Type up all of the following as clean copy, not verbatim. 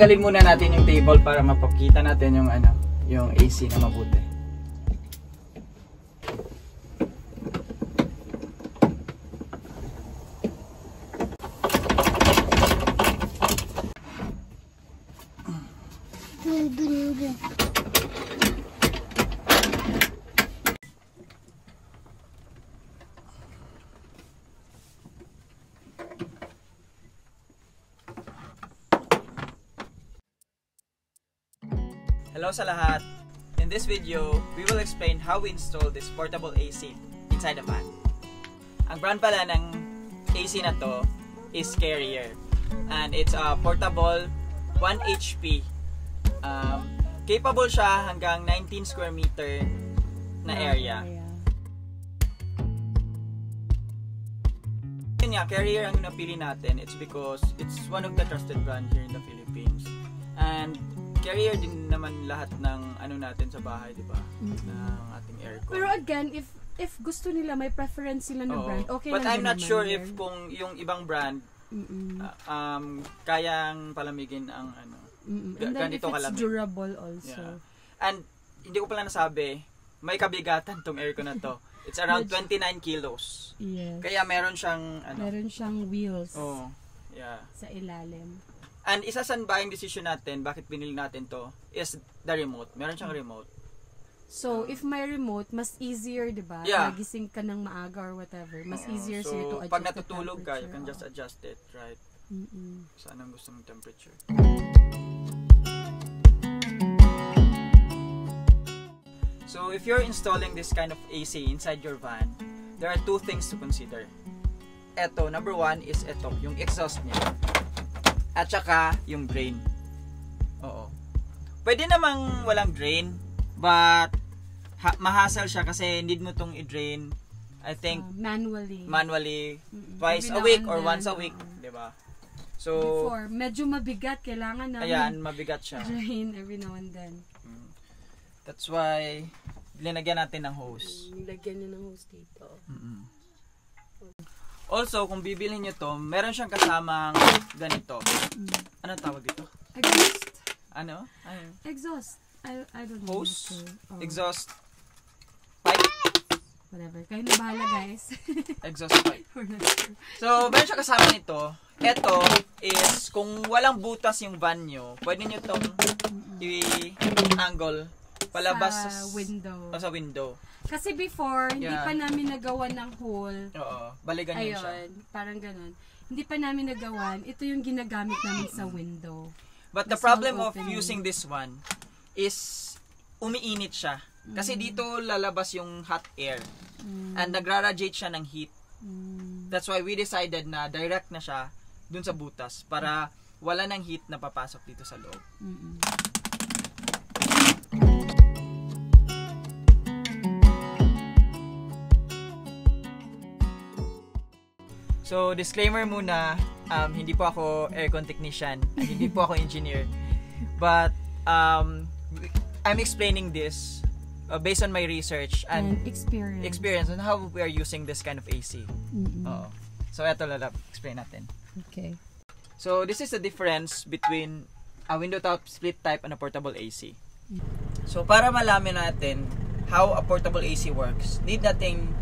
tatanggalin muna natin yung table para mapakita natin yung ano, yung AC na mabuti. Hello sa lahat! In this video, we will explain how we install this portable AC inside the van. Ang brand pala ng AC na to is Carrier. And it's a portable 1 HP. Capable siya hanggang 19 square meter na area. Yun nga, Carrier ang napili natin. It's because it's one of the trusted brand here in the Philippines. And Carrier din naman lahat ng ano natin sa bahay, di ba? Ng ating aircon. Pero again, if gusto nila, may preference sila ng brand, okay but lang. But I'm not sure if kung yung ibang brand kayang palamigin ang ano. And then if it's durable also. Yeah. And hindi ko pala nasabi, may kabigatan tong aircon na to. It's around 29 kilos. Yes. Kaya meron siyang ano, meron siyang wheels. Oh. Yeah. Sa ilalim. And isa sa buying decision natin, bakit binili natin to, is the remote. Meron siyang remote. So, if may remote, mas easier, di ba? Yeah. Nagising ka ng maaga or whatever. Mas easier so, sa'yo to adjust pag natutulog ka, you can just also. adjust it, right? Saan ang gusto mong temperature. So, if you're installing this kind of AC inside your van, there are two things to consider. Eto, number one is eto, yung exhaust niya. At saka, yung drain. Oo. Pwede namang walang drain, but mahasal siya kasi need mo tong i-drain, I think, manually twice a week or once a week, di ba? So, before, medyo mabigat, kailangan namin ayan, mabigat siya. drain every now and then. That's why, linagyan natin ng hose. Nilagyan niya ng hose dito. Also, kung bibilhin nyo to, meron siyang kasamang ganito. Ano tawag dito? Exhaust. Ano? Exhaust. I don't know. Hose? Exhaust pipe? Whatever. Kayo na bahala, guys. Exhaust pipe. So, meron siyang kasama nito. Ito is, kung walang butas yung van nyo, pwede nyo itong i-angle palabas sa window. Sa window. Kasi before, hindi pa namin nagawa ng hole. Oo. Baligan yun siya. Parang ganun. Hindi pa namin nagawan. Ito yung ginagamit namin sa window. But the problem of using this one is umiinit siya. Kasi dito lalabas yung hot air. And nagra-radiate siya ng heat. That's why we decided na direct na siya dun sa butas para wala ng heat na papasok dito sa loob. So, disclaimer muna, hindi po ako aircon technician, hindi po ako engineer. But, I'm explaining this based on my research and experience on how we are using this kind of AC. So, eto explain natin. Okay. So, this is the difference between a window top split type and a portable AC. So, para malaman natin how a portable AC works, need nating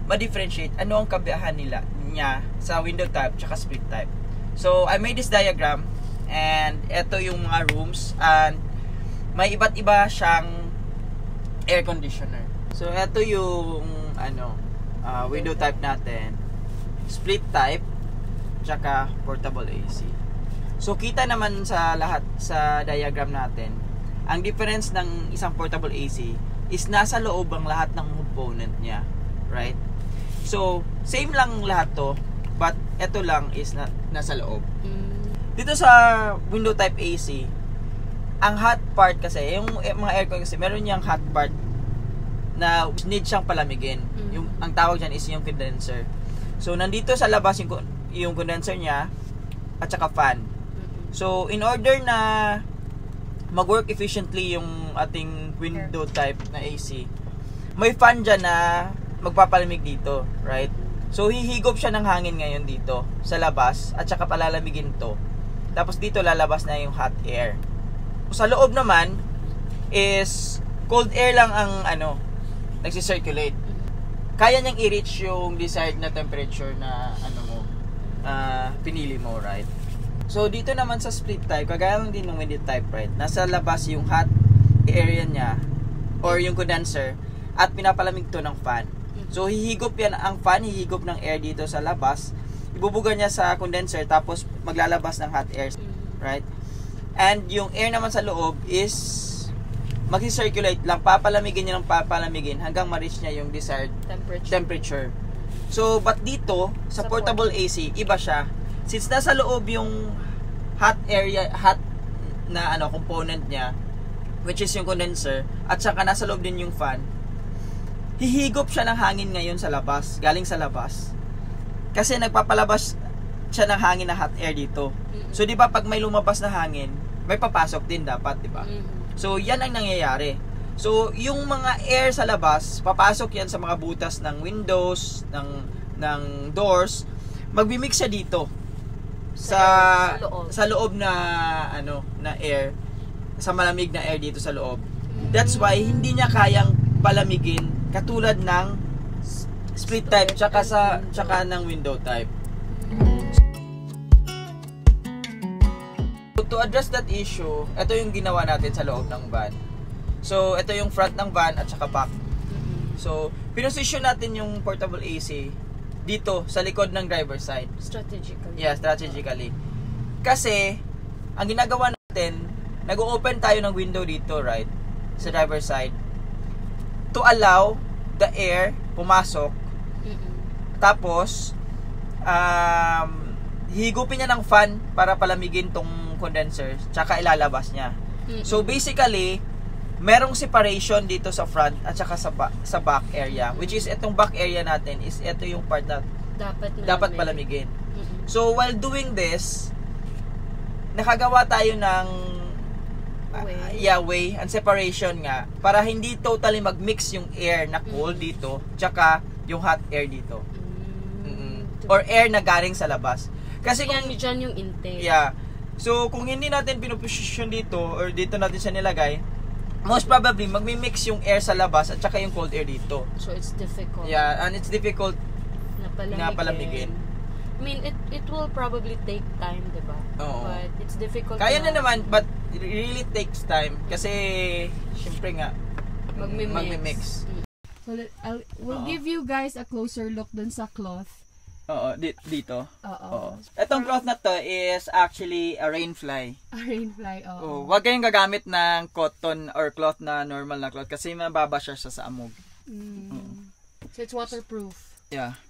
ma-differentiate ano ang kabiyahan niya sa window type tsaka split type. So, I made this diagram and ito yung mga rooms and may iba't iba siyang air conditioner. So, ito yung window type natin, split type tsaka portable AC. So, kita naman sa lahat sa diagram natin, ang difference ng isang portable AC is nasa loob ang lahat ng component niya, right? So, same lang lahat to, but ito lang is nasa loob. Dito sa window type AC, ang hot part kasi, yung mga aircon kasi, meron niyang hot part na need siyang palamigin. Ang tawag dyan is yung condenser. So, nandito sa labas yung condenser niya at saka fan. So, in order na mag-work efficiently yung ating window type na AC, may fan dyan na magpapalamig dito, right? So, hihigop siya ng hangin ngayon dito sa labas at saka palalamigin to. tapos dito lalabas na yung hot air. Sa loob naman is cold air lang ang nagsi-circulate. Kaya niyang i-reach yung desired na temperature na pinili mo, right? So dito naman sa split type, kagaya lang din ng window type, right? Nasa labas yung hot area niya or yung condenser at pinapalamig to ng fan. So hihigop yan, ang fan hihigop ng air dito sa labas, ibubuga niya sa condenser, tapos maglalabas ng hot air, right? And yung air naman sa loob is mag-circulate lang, papalamigin niya ng papalamigin hanggang ma-reach niya yung desired temperature. So, but dito, sa portable AC, iba siya. Since nasa loob yung hot na component niya, which is yung condenser, at saka nasa loob din yung fan, hihigop siya ng hangin ngayon sa labas, galing sa labas. Kasi nagpapalabas siya ng hangin na hot air dito. So, di ba, pag may lumabas na hangin, may papasok din dapat, di ba? So, yan ang nangyayari. So, yung mga air sa labas, papasok yan sa mga butas ng windows, ng doors, magbi-mix siya dito sa loob na na air, sa malamig na air dito sa loob. That's why hindi niya kayang palamigin katulad ng split type tsaka ng window type. So, to address that issue, ito yung ginawa natin sa loob ng van. So, ito yung front ng van at saka back. So, pinosisyon natin yung portable AC dito sa likod ng driver side. Strategically. Yeah, strategically. Kasi, ang ginagawa natin, nag-open tayo ng window dito, right? Sa driver side. To allow the air pumasok. Tapos, higupin niya ng fan para palamigin tong condenser, tsaka ilalabas niya. So, basically, merong separation dito sa front at saka sa back area, which is itong back area natin is ito yung part na dapat palamigin. So while doing this, nakagawa tayo ng way and separation nga para hindi totally mag-mix yung air na cold dito tsaka yung hot air dito. Or air na galing sa labas. Kasi kung dyan yung intake. Yeah. So kung hindi natin pinuposisyon dito or dito natin siya nilagay, most probably magmi-mix yung air sa labas at saka yung cold air dito. So it's difficult. Yeah, and it's difficult na palamigin. I mean, it will probably take time, diba? Oo. But it's difficult. Kaya na naman, but it really takes time kasi syempre nga magmi-mix. So we'll give you guys a closer look dun sa cloth. Oo, dito. Oo. Itong cloth na to is actually a rainfly. A rainfly, oo. Huwag kayong gagamit ng cotton or cloth na normal na cloth kasi mababa siya sa amog. So it's waterproof. Yeah.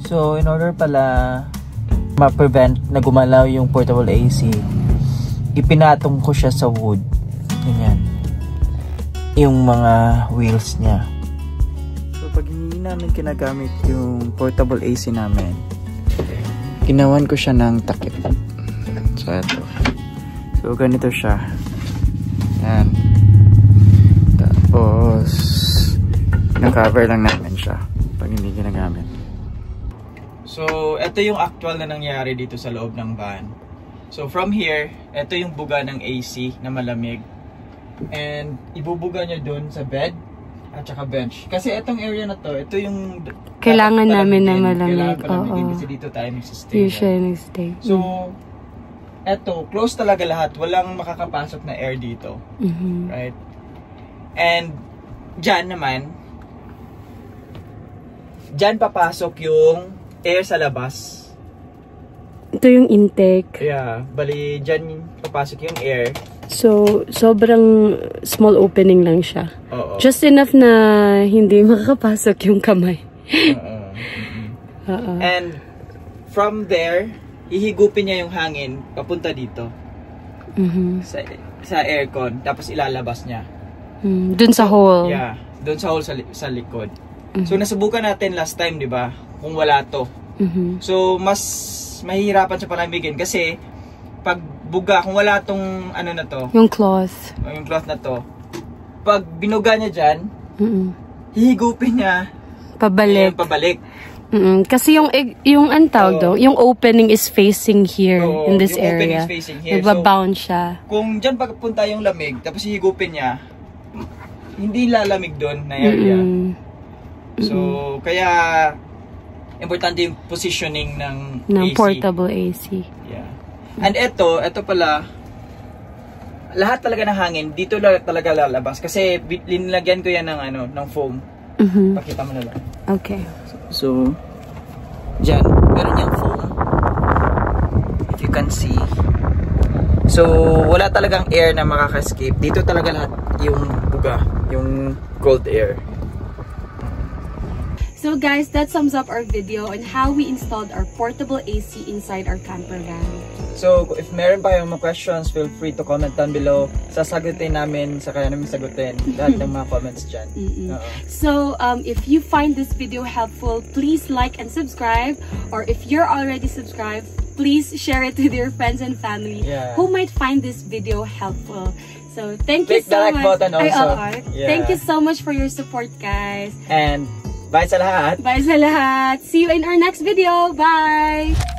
So, in order pala ma-prevent na gumalaw yung portable AC, ipinatong ko siya sa wood. Ganyan. Yung mga wheels niya. So, pag hindi namin kinagamit yung portable AC namin, ginawan ko siya ng takip. So, ito. So, ganito siya. Yan. Tapos, na-cover lang namin siya. So, ito yung actual na nangyari dito sa loob ng van. So, from here, ito yung buga ng AC na malamig. And, ibubuga nyo dun sa bed at saka bench. Kasi itong area na to, ito yung kailangan namin na malamig. Kailangan palamigin kasi dito tayo nagsistay. Usually nagsistay. So, eto, close talaga lahat. Walang makakapasok na air dito. Right? And, dyan naman, dyan papasok yung air sa labas. Ito yung intake. Yeah, bali dyan papasok yung air. So, sobrang small opening lang siya. Oo. Just enough na hindi makakapasok yung kamay. And from there, ihigupin niya yung hangin papunta dito. Sa aircon, tapos ilalabas niya. Dun sa hole. Yeah, dun sa hole sa likod. So, nasubukan natin last time, di ba? Kung wala to. So, mas mahihirapan siya palamigin kasi pag buga, kung wala tong ano na to, yung cloth na to, pag binuga niya dyan, hihigupin niya pabalik. Kasi yung antawag do, yung opening is facing here in this yung area. Opening is facing here. Nagbabound siya. Kung dyan pagpunta yung lamig, tapos hihigupin niya, hindi lalamig doon na area. So, kaya importante yung positioning ng AC. Portable AC. Yeah. And ito pala, lahat talaga ng hangin, dito talaga lalabas. Kasi linlagyan ko yan ng foam. Pakita mo na lang. Okay. So, dyan, meron yung foam. If you can see. So, wala talagang air na makaka-escape. Dito talaga lahat yung buga, yung cold air. So guys, that sums up our video on how we installed our portable AC inside our camper van. So, if meron pa kayong mga questions, feel free to comment down below. Sasagutin namin, kaya namin sagutin lahat ng mga comments dyan. So, if you find this video helpful, please like and subscribe. Or if you're already subscribed, please share it with your friends and family who might find this video helpful. So, thank you so much. Click the like button also. Thank you so much for your support, guys. And bye sa lahat. Bye sa lahat. See you in our next video. Bye!